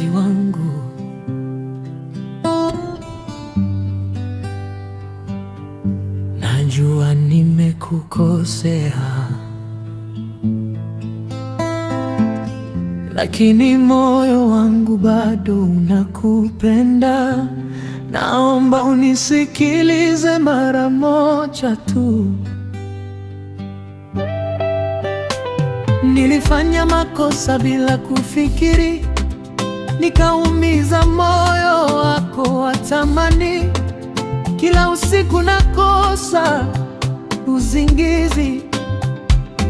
mpenzi wangu, najua nimekukosea, lakini moyo wangu bado unakupenda. Naomba unisikilize mara moja tu. Nilifanya makosa bila kufikiri, nikaumiza moyo wako wa thamani. Kila usiku nakosa usingizi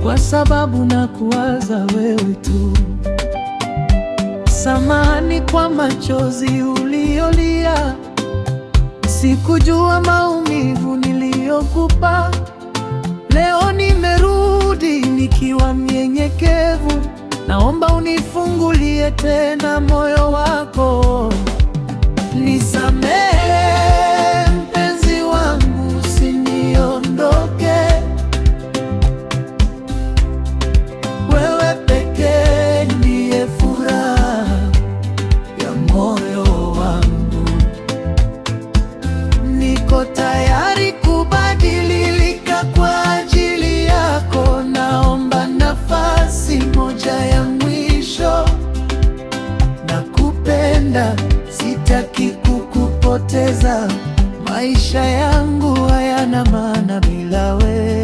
kwa sababu nakuwaza wewe tu. Samahani kwa machozi uliolia, sikujua maumivu niliyokupa. Leo nimerudi nikiwa mnyenyekevu, naomba unifungulie tena moyo wako. Nisamehe mpenzi wangu, usiniondoke. Wewe pekee ndiye furaha ya moyo wangu. Niko tayari kubadilika kwa ajili yako. Naomba nafasi moja ya mwisho. Nakupenda, sitaki kukupoteza. Maisha yangu hayana maana bila wewe.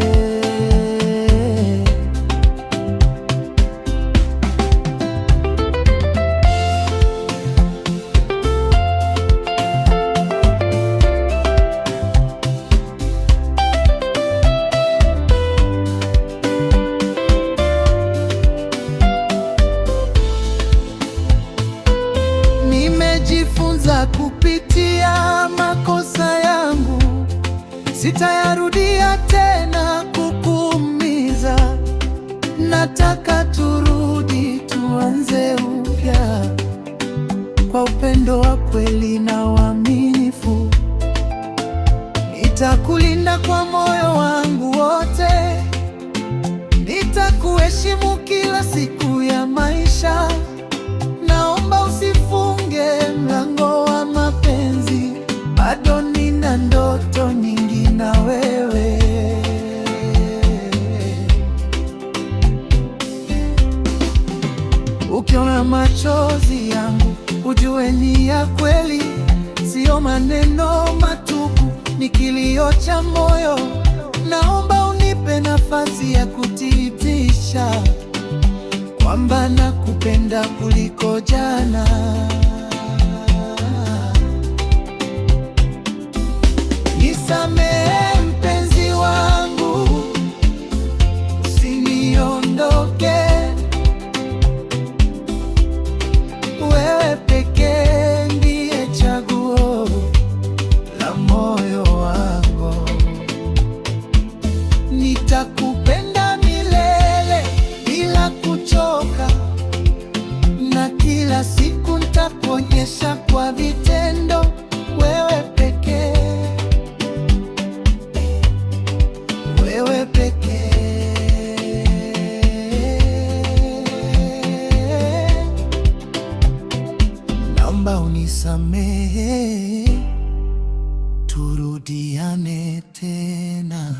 Nimejifunza kupitia makosa yangu, sitayarudia tena kukuumiza. Nataka turudi tuanze upya kwa upendo wa kweli na uaminifu. Nitakulinda kwa moyo wangu wote, nitakuheshimu kila siku ya maisha. Naomba usifunge mlango wa mapenzi, bado nina ndoto nyingi na wewe. Ukiona machozi yangu ujue ni ya kweli, sio maneno matupu, ni kilio cha moyo. Naomba unipe nafasi ya kuthibitisha kwamba nakupenda kuliko jana. Nisamehe mpenzi wangu, usiniondoke. Wewe pekee ndiye chaguo la moyo wangu. Nitakupenda milele bila kuchoka, na kila siku nitakuonyesha kwa vitendo. Wewe pekee, wewe pekee. Naomba unisamehe, turudiane tena.